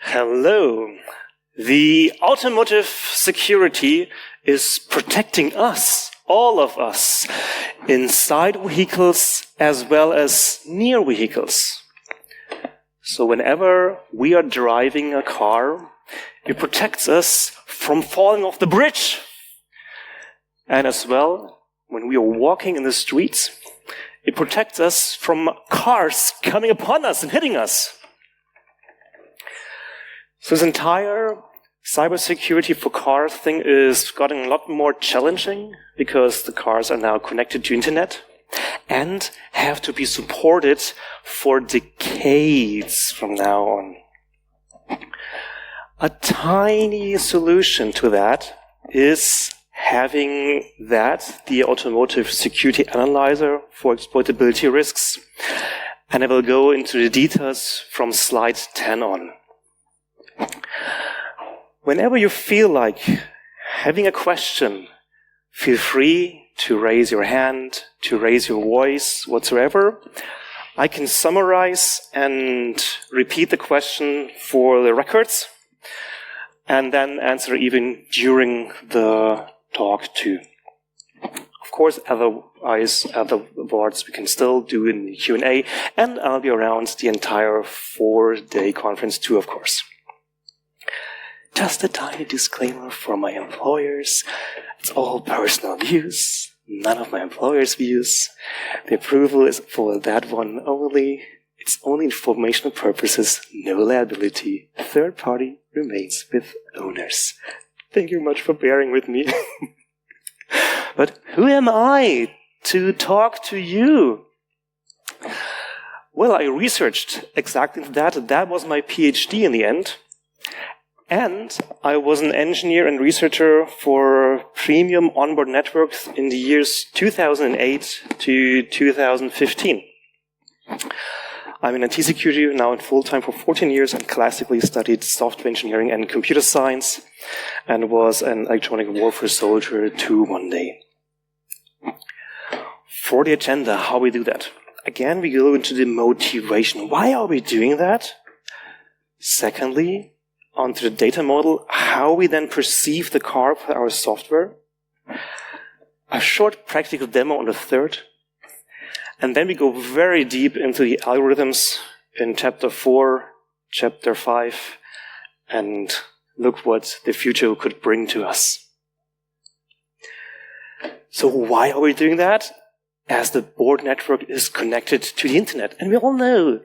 Hello. The automotive security is protecting us, all of us, inside vehicles as well as near vehicles. So whenever we are driving a car, it protects us from falling off the bridge. And as well, when we are walking in the streets, it protects us from cars coming upon us and hitting us. So this entire cybersecurity for cars thing is getting a lot more challenging because the cars are now connected to internet and have to be supported for decades from now on. A tiny solution to that is having the automotive security analyzer for exploitability risks. And I will go into the details from slide 10 on. Whenever you feel like having a question, feel free to raise your hand, to raise your voice, whatsoever. I can summarize and repeat the question for the records, and then answer even during the talk too. Of course, otherwise, other words we can still do in the Q&A, and I'll be around the entire 4-day conference too, of course. Just a tiny disclaimer for my employers. It's all personal views, none of my employer's views. The approval is for that one only. It's only informational purposes, no liability. Third party remains with owners. Thank you much for bearing with me. But who am I to talk to you? Well, I researched exactly that. That was my PhD in the end. And I was an engineer and researcher for premium onboard networks in the years 2008 to 2015. I'm in IT security now in full-time for 14 years and classically studied software engineering and computer science and was an electronic warfare soldier too one day. For the agenda, how we do that. Again, we go into the motivation. Why are we doing that? Secondly, onto the data model, how we then perceive the car for our software. A short practical demo on the third. And then we go very deep into the algorithms in chapter 4, chapter 5, and look what the future could bring to us. So why are we doing that? As the board network is connected to the internet. And we all know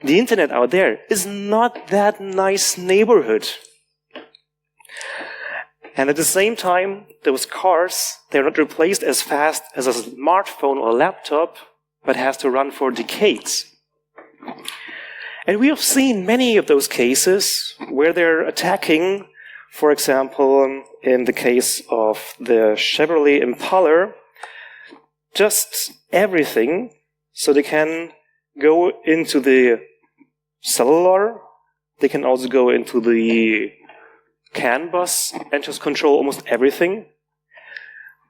the internet out there is not that nice neighborhood. And at the same time, those cars, they're not replaced as fast as a smartphone or a laptop, but has to run for decades. And we have seen many of those cases where they're attacking, for example, in the case of the Chevrolet Impala, just everything, so they can go into the cellular, they can also go into the CAN bus and just control almost everything.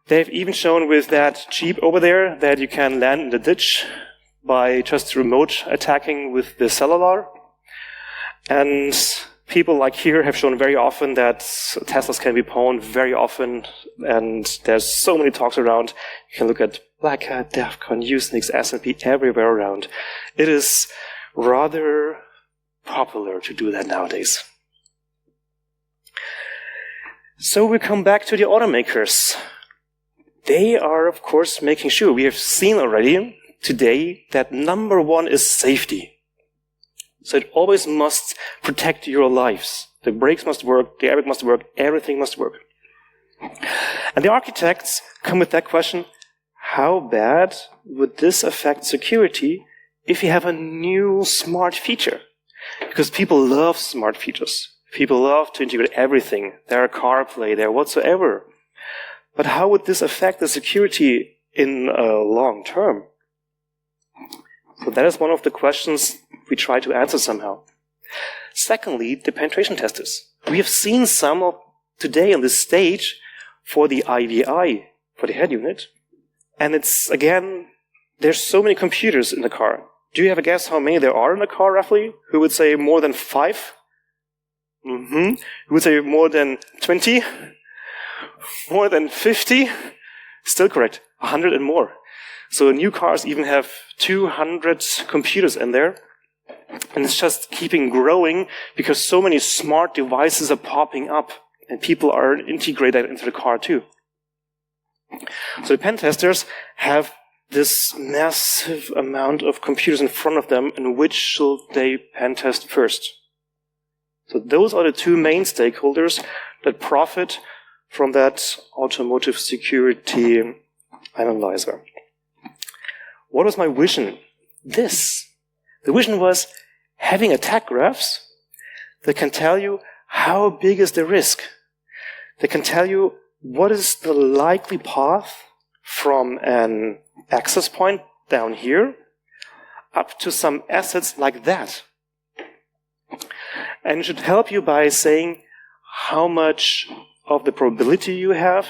They've even shown with that Jeep over there that you can land in the ditch by just remote attacking with the cellular. And people like here have shown very often that Teslas can be pwned very often, and there's so many talks around. You can look at Black Hat, DEF CON, Usenix, S&P, everywhere around. It is rather popular to do that nowadays. So we come back to the automakers. They are, of course, making sure. We have seen already today that number one is safety. So it always must protect your lives. The brakes must work, the airbag must work, everything must work. And the architects come with that question, how bad would this affect security if you have a new smart feature? Because people love smart features. People love to integrate everything. There are CarPlay, there whatsoever. But how would this affect the security in long term? So that is one of the questions we try to answer somehow. Secondly, the penetration testers. We have seen some of today on this stage for the IVI, for the head unit. And it's, again, there's so many computers in the car. Do you have a guess how many there are in the car, roughly? Who would say more than 5? You would say more than 20? More than 50? Still correct. 100 and more. So new cars even have 200 computers in there. And it's just keeping growing because so many smart devices are popping up and people are integrated into the car too. So the pen testers have this massive amount of computers in front of them, and which should they pen test first? So those are the two main stakeholders that profit from that automotive security analyzer. What was my vision? The vision was having attack graphs that can tell you how big is the risk. They can tell you what is the likely path from an access point down here up to some assets like that. And it should help you by saying how much of the probability you have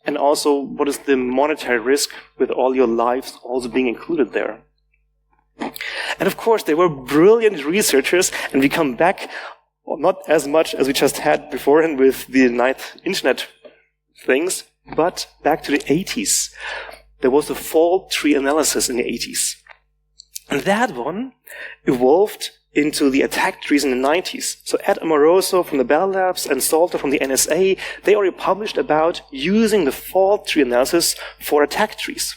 and also what is the monetary risk with all your lives also being included there. And of course, they were brilliant researchers, and we come back, not as much as we just had beforehand with the ninth internet things, but back to the 80s. There was a fault tree analysis in the 80s. And that one evolved into the attack trees in the 90s. So Ed Amoroso from the Bell Labs and Salfer from the NSA, they already published about using the fault tree analysis for attack trees.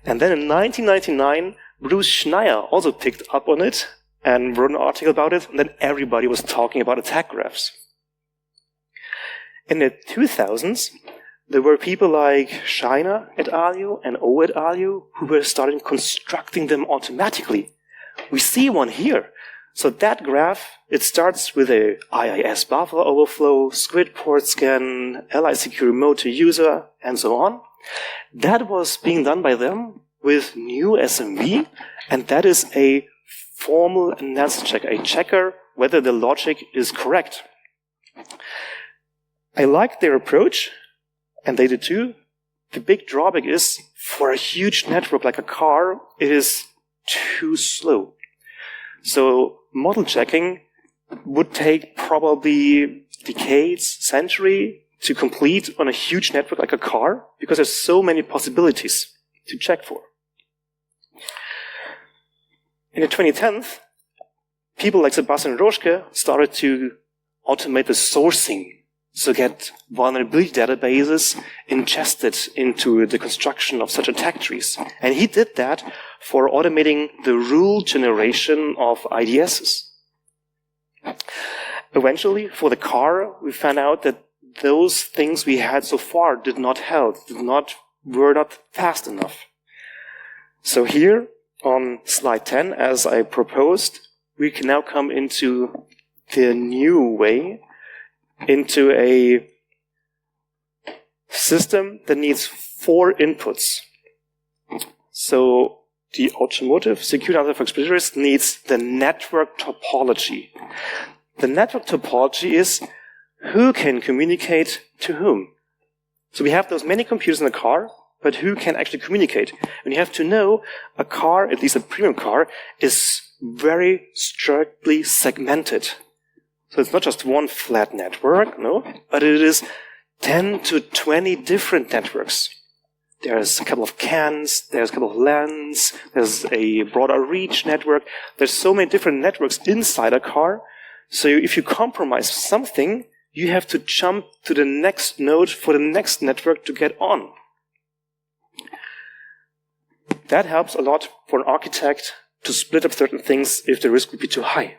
And then in 1999, Bruce Schneier also picked up on it and wrote an article about it, and then everybody was talking about attack graphs. In the 2000s, there were people like Scheiner et al. And O et al. Who were starting constructing them automatically. We see one here. So that graph, it starts with a IIS buffer overflow, squid port scan, LI secure mode to user, and so on. That was being done by them with new SMV, and that is a formal analysis check, a checker whether the logic is correct. I like their approach, and they did too. The big drawback is, for a huge network like a car, it is too slow. So model checking would take probably decades, century to complete on a huge network like a car, because there's so many possibilities to check for. In the 2010s, people like Sebastian Roschke started to automate the sourcing, so get vulnerability databases ingested into the construction of such attack trees. And he did that for automating the rule generation of IDSs. Eventually, for the car, we found out that those things we had so far did not help, were not fast enough. So here, on slide 10, as I proposed, we can now come into the new way, into a system that needs 4 inputs. So the automotive security analysis for expeditors needs the network topology. The network topology is who can communicate to whom. So we have those many computers in the car, but who can actually communicate? And you have to know a car, at least a premium car, is very strictly segmented. So it's not just one flat network, no, but it is 10 to 20 different networks. There's a couple of CANs, there's a couple of LANs, there's a broader reach network. There's so many different networks inside a car. So if you compromise something, you have to jump to the next node for the next network to get on. That helps a lot for an architect to split up certain things if the risk would be too high.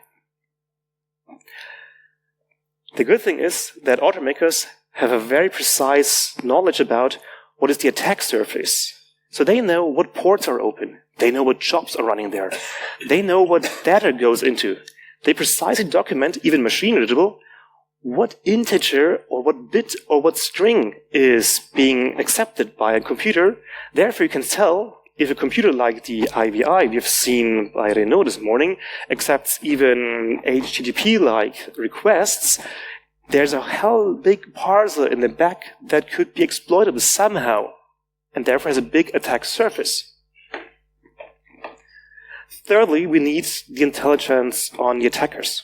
The good thing is that automakers have a very precise knowledge about what is the attack surface. So they know what ports are open. They know what jobs are running there. They know what data goes into. They precisely document, even machine readable, what integer or what bit or what string is being accepted by a computer. Therefore, you can tell if a computer like the IVI we've seen by Renault this morning accepts even HTTP-like requests, there's a hell big parser in the back that could be exploited somehow, and therefore has a big attack surface. Thirdly, we need the intelligence on the attackers.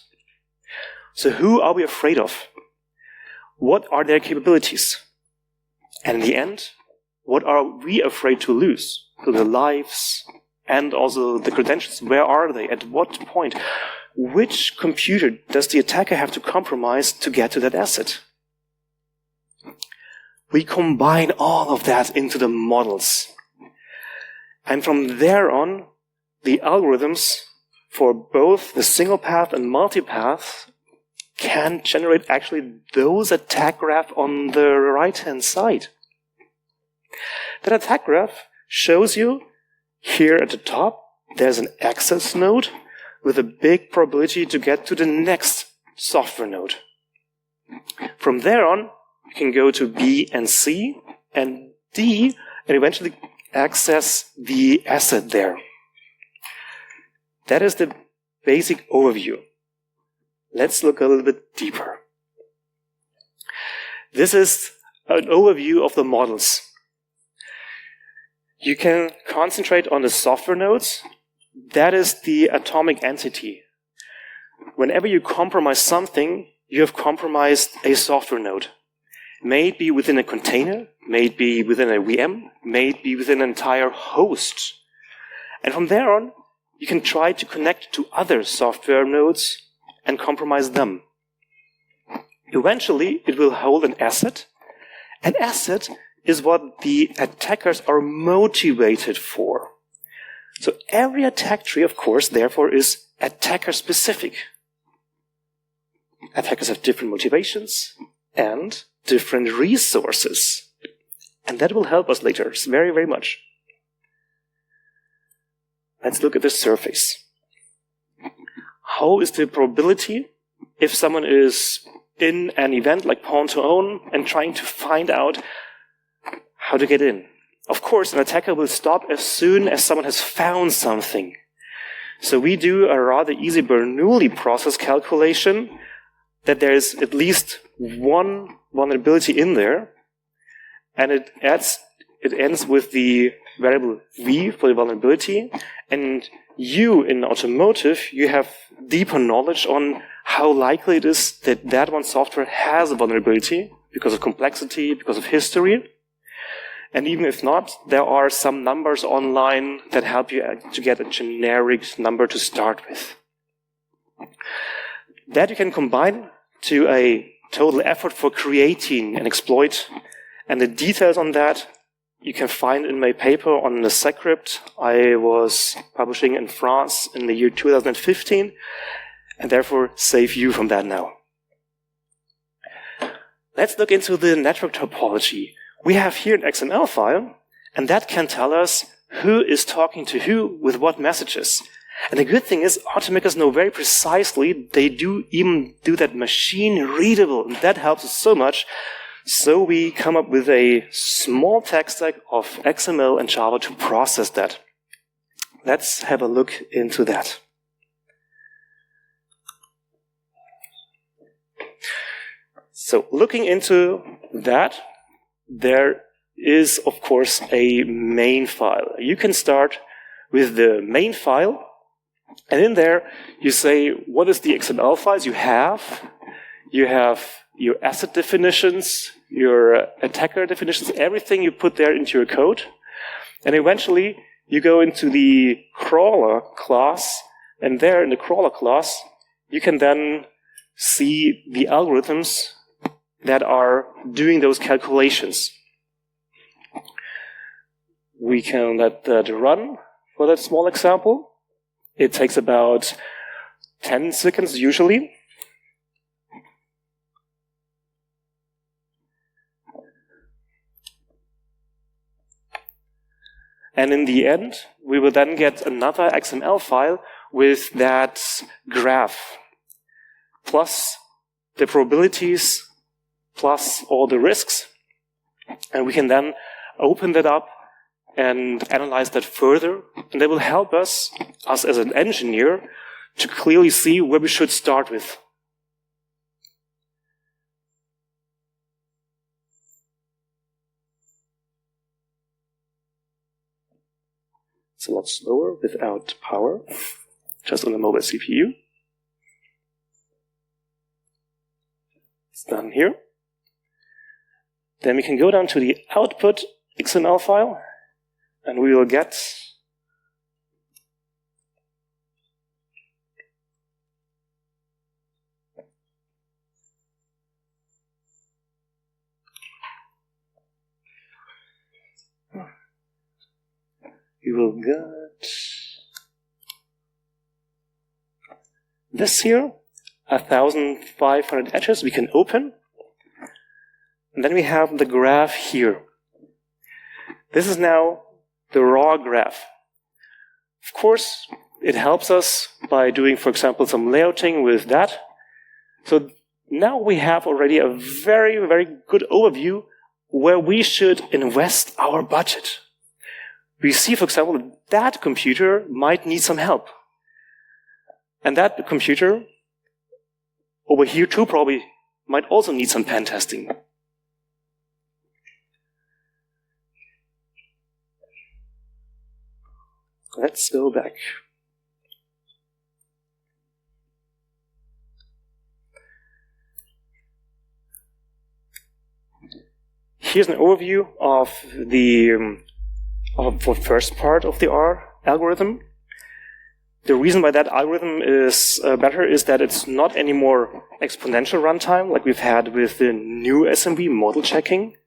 So who are we afraid of? What are their capabilities? And in the end, what are we afraid to lose? So their lives and also the credentials. Where are they? At what point? Which computer does the attacker have to compromise to get to that asset? We combine all of that into the models. And from there on, the algorithms for both the single path and multipath can generate actually those attack graph on the right-hand side. That attack graph shows you here at the top, there's an access node with a big probability to get to the next software node. From there on, you can go to B and C and D and eventually access the asset there. That is the basic overview. Let's look a little bit deeper. This is an overview of the models. You can concentrate on the software nodes. That is the atomic entity. Whenever you compromise something, you have compromised a software node. May it be within a container, may it be within a VM, may it be within an entire host. And from there on, you can try to connect to other software nodes and compromise them. Eventually, it will hold an asset. An asset is what the attackers are motivated for. So every attack tree, of course, therefore, is attacker-specific. Attackers have different motivations and different resources. And that will help us later very, very much. Let's look at the surface. How is the probability if someone is in an event like pawn to own and trying to find out how to get in? Of course, an attacker will stop as soon as someone has found something. So we do a rather easy Bernoulli process calculation that there is at least one vulnerability in there, and it ends with the variable v for the vulnerability, and you in automotive, you have deeper knowledge on how likely it is that that one software has a vulnerability because of complexity, because of history. And even if not, there are some numbers online that help you to get a generic number to start with. That you can combine to a total effort for creating an exploit, and the details on that you can find in my paper on the Secrypt I was publishing in France in the year 2015, and therefore save you from that now. Let's look into the network topology. We have here an XML file, and that can tell us who is talking to who with what messages. And the good thing is, automakers know very precisely, they do even do that machine readable, and that helps us so much. So we come up with a small tech stack of XML and Java to process that. Let's have a look into that. So looking into that, there is, of course, a main file. You can start with the main file, and in there you say, what is the XML files you have? You have your asset definitions, your attacker definitions, everything you put there into your code. And eventually you go into the crawler class, and there in the crawler class, you can then see the algorithms that are doing those calculations. We can let that run for that small example. It takes about 10 seconds usually. And in the end, we will then get another XML file with that graph, plus the probabilities, plus all the risks. And we can then open that up and analyze that further. And that will help us as an engineer, to clearly see where we should start with. It's a lot slower without power, just on the mobile CPU. done here. Then we can go down to the output XML file, and we will get this here, 1,500 edges we can open. And then we have the graph here. This is now the raw graph. Of course, it helps us by doing, for example, some layouting with that. So now we have already a very, very good overview where we should invest our budget. We see, for example, that computer might need some help. And that computer over here too probably might also need some pen testing. Let's go back. Here's an overview of the first part of the R algorithm. The reason why that algorithm is better is that it's not anymore exponential runtime like we've had with the new SMB model checking.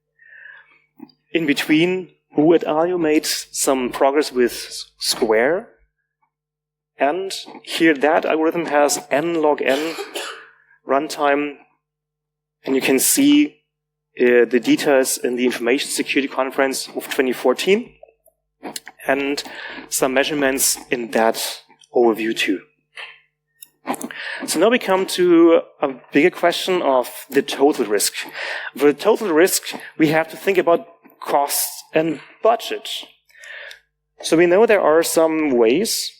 In between, Hu et al. Made some progress with square. And here that algorithm has n log n runtime. And you can see the details in the Information Security Conference of 2014. And some measurements in that overview too. So now we come to a bigger question of the total risk. For the total risk, we have to think about costs and budget. So we know there are some ways,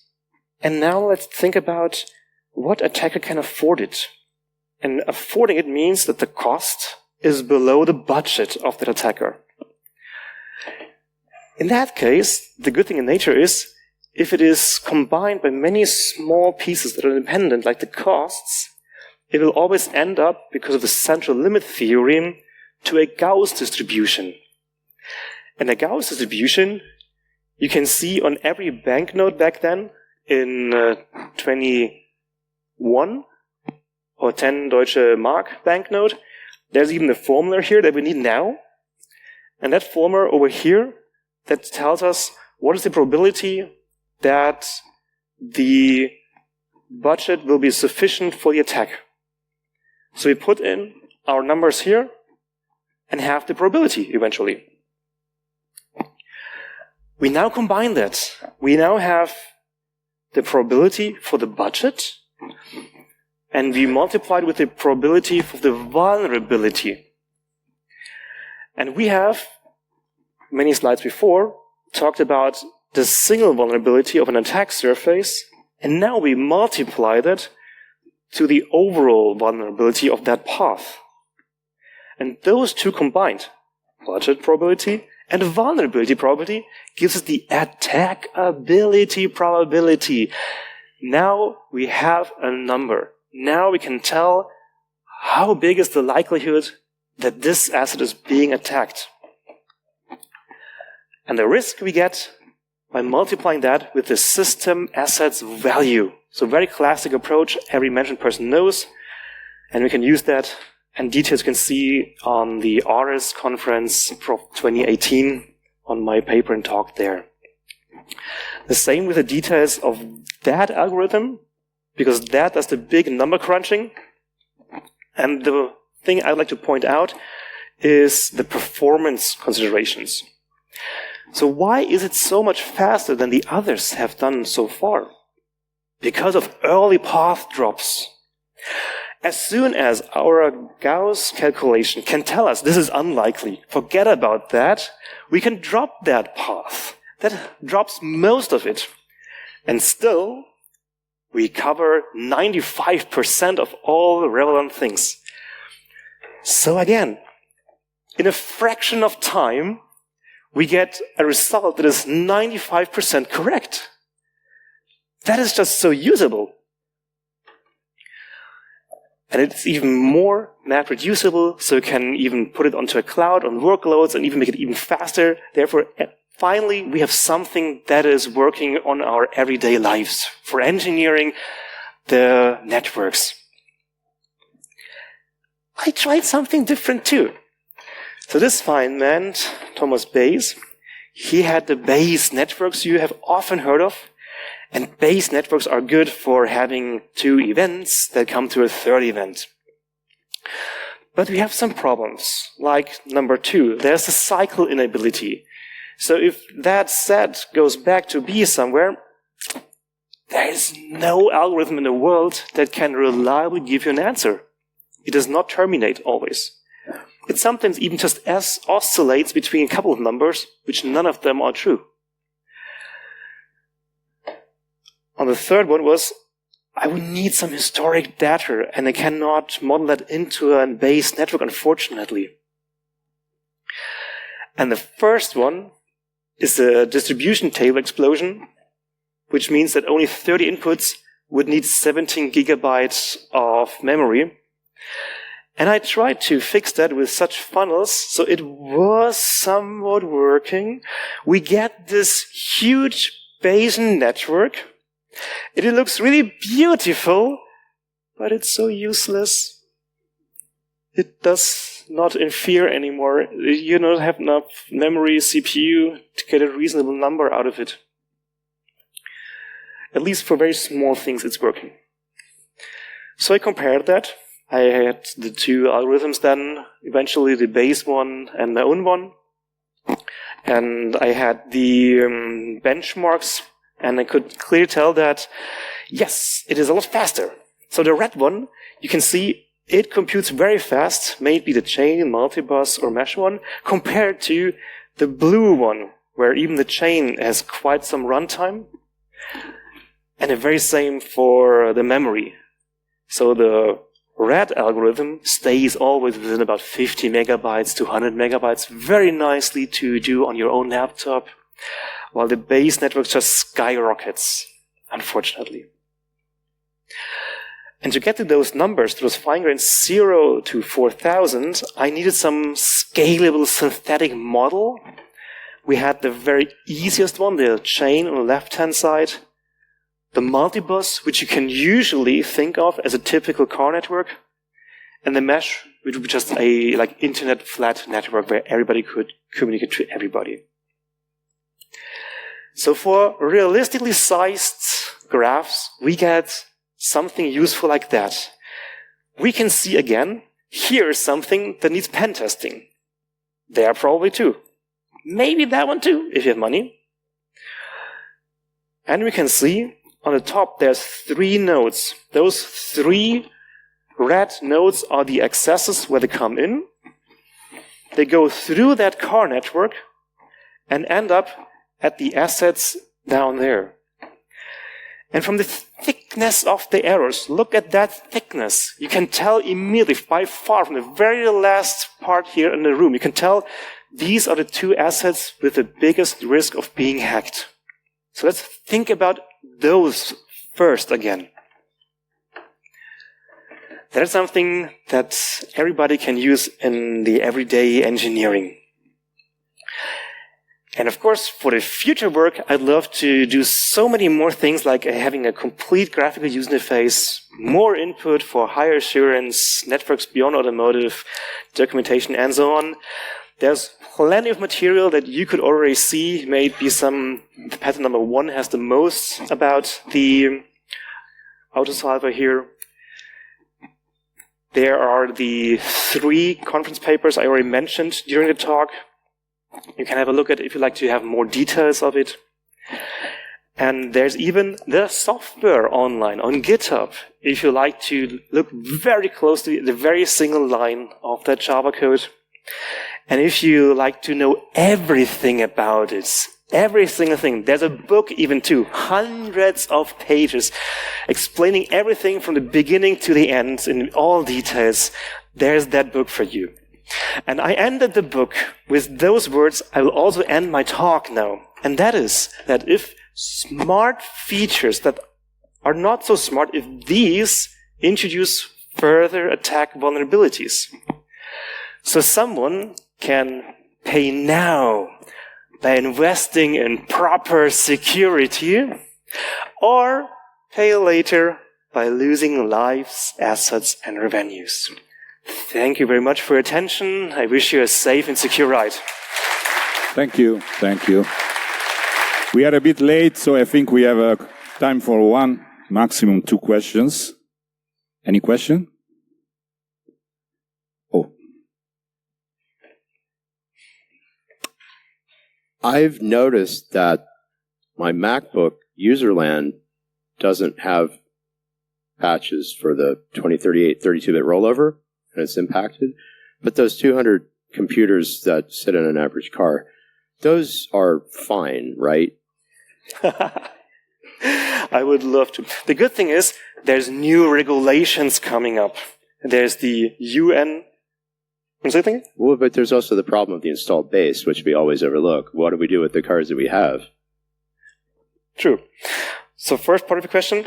and now let's think about what attacker can afford it. And affording it means that the cost is below the budget of that attacker. In that case, the good thing in nature is if it is combined by many small pieces that are independent, like the costs, it will always end up, because of the central limit theorem, to a Gauss distribution. And a Gauss distribution, you can see on every banknote back then, in 21 or 10 Deutsche Mark banknote, there's even a formula here that we need now. And that formula over here, that tells us what is the probability that the budget will be sufficient for the attack. So we put in our numbers here and have the probability eventually. We now combine that. We now have the probability for the budget, and we multiply it with the probability for the vulnerability. And we have, many slides before, talked about the single vulnerability of an attack surface, and now we multiply that to the overall vulnerability of that path. And those two combined, budget probability and vulnerability probability, gives us the attackability probability. Now we have a number. Now we can tell how big is the likelihood that this asset is being attacked. And the risk we get by multiplying that with the system assets value. So very classic approach, every mentioned person knows, and we can use that, and details you can see on the RS conference Prof 2018 on my paper and talk there. The same with the details of that algorithm, because that does the big number crunching. And the thing I'd like to point out is the performance considerations. So why is it so much faster than the others have done so far? Because of early path drops. As soon as our Gauss calculation can tell us this is unlikely, forget about that, we can drop that path. That drops most of it. And still, we cover 95% of all relevant things. So again, in a fraction of time, we get a result that is 95% correct. That is just so usable. And it's even more map reducible, so you can even put it onto a cloud on workloads and even make it even faster. Therefore, finally, we have something that is working on our everyday lives for engineering the networks. I tried something different too. So this fine man, Thomas Bayes, he had the Bayes networks you have often heard of. And Bayes networks are good for having 2 events that come to a third event. But we have some problems, like number 2, there's a cycle inability. So if that set goes back to B somewhere, there is no algorithm in the world that can reliably give you an answer. It does not terminate always. It sometimes even just oscillates between a couple of numbers, which none of them are true. On the third one was, I would need some historic data, and I cannot model that into a Bayes network, unfortunately. And the first one is a distribution table explosion, which means that only 30 inputs would need 17 gigabytes of memory. And I tried to fix that with such funnels, so it was somewhat working. We get this huge Bayesian network. It looks really beautiful, but it's so useless. It does not infer anymore. You don't have enough memory, CPU to get a reasonable number out of it. At least for very small things, it's working. So I compared that. I had the 2 algorithms then, eventually the Bayes one and my own one. And I had the benchmarks. And I could clearly tell that, yes, it is a lot faster. So the red one, you can see it computes very fast, maybe the chain, multibus, or mesh one, compared to the blue one, where even the chain has quite some runtime. And the very same for the memory. So the red algorithm stays always within about 50 megabytes to 100 megabytes, very nicely to do on your own laptop. While the Bayes network just skyrockets, unfortunately. And to get to those numbers, those fine-grained 0 to 4000, I needed some scalable synthetic model. We had the very easiest one, the chain on the left-hand side, the multibus, which you can usually think of as a typical car network, and the mesh, which would be just a internet flat network where everybody could communicate to everybody. So for realistically sized graphs, we get something useful like that. We can see again, here is something that needs pen testing. There probably too. Maybe that one too, if you have money. And we can see on the top there's 3 nodes. Those 3 red nodes are the accesses where they come in. They go through that car network and end up at the assets down there. And from the thickness of the arrows, look at that thickness. You can tell immediately, by far, from the very last part here in the room, you can tell these are the 2 assets with the biggest risk of being hacked. So let's think about those first again. That's something that everybody can use in the everyday engineering. And of course, for the future work, I'd love to do so many more things like having a complete graphical user interface, more input for higher assurance, networks beyond automotive, documentation, and so on. There's plenty of material that you could already see. Maybe the pattern number 1 has the most about the Salfer here. There are the 3 conference papers I already mentioned during the talk. You can have a look at it if you'd like to have more details of it. And there's even the software online on GitHub, if you like to look very closely at the very single line of that Java code. And if you like to know everything about it, every single thing, there's a book even too, hundreds of pages, explaining everything from the beginning to the end in all details. There's that book for you. And I ended the book with those words. I will also end my talk now. And that is that if smart features that are not so smart, if these introduce further attack vulnerabilities. So someone can pay now by investing in proper security, or pay later by losing lives, assets, and revenues. Thank you very much for your attention. I wish you a safe and secure ride. Thank you. Thank you. We are a bit late, so I think we have time for one, maximum 2 questions. Any question? Oh. I've noticed that my MacBook Userland doesn't have patches for the 2038 32-bit rollover, and it's impacted. But those 200 computers that sit in an average car, those are fine, right? I would love to. The good thing is, there's new regulations coming up. There's the UN. What's that thing? Well, but there's also the problem of the installed base, which we always overlook. What do we do with the cars that we have? True. So first part of the question,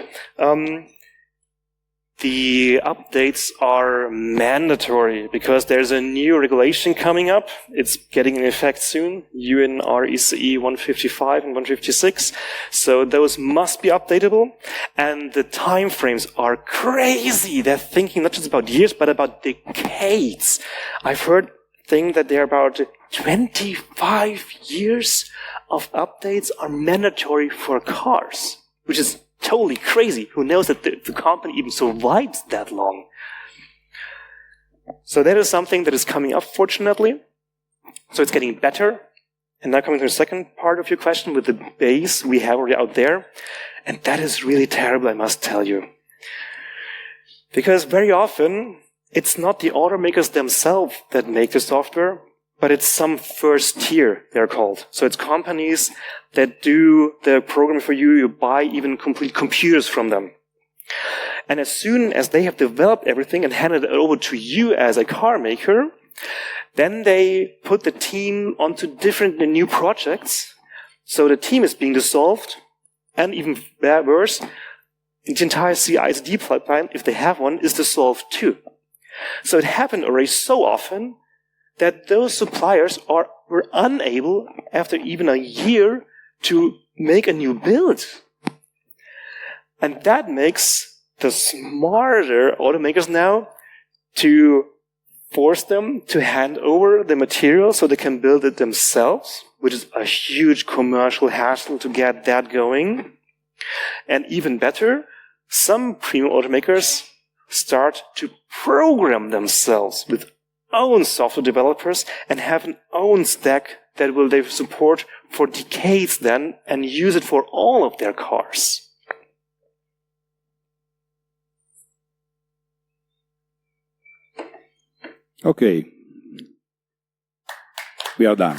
the updates are mandatory because there's a new regulation coming up. It's getting in effect soon, UNRECE 155 and 156. So those must be updatable. And the time frames are crazy. They're thinking not just about years, but about decades. I've heard think that there are about 25 years of updates are mandatory for cars, which is totally crazy. Who knows that the company even survives that long? So that is something that is coming up, fortunately. So it's getting better. And now coming to the second part of your question with the base we have already out there. And that is really terrible, I must tell you. Because very often, it's not the automakers themselves that make the software, but it's some first tier, they're called. So it's companies that do the programming for you. You buy even complete computers from them. And as soon as they have developed everything and handed it over to you as a car maker, then they put the team onto different new projects. So the team is being dissolved, and even worse, the entire CI/CD pipeline, if they have one, is dissolved too. So it happened already so often that those suppliers were unable, after even a year, to make a new build. And that makes the smarter automakers now to force them to hand over the material so they can build it themselves, which is a huge commercial hassle to get that going. And even better, some premium automakers start to program themselves with own software developers and have an own stack that will they support for decades then and use it for all of their cars. Okay. We are done.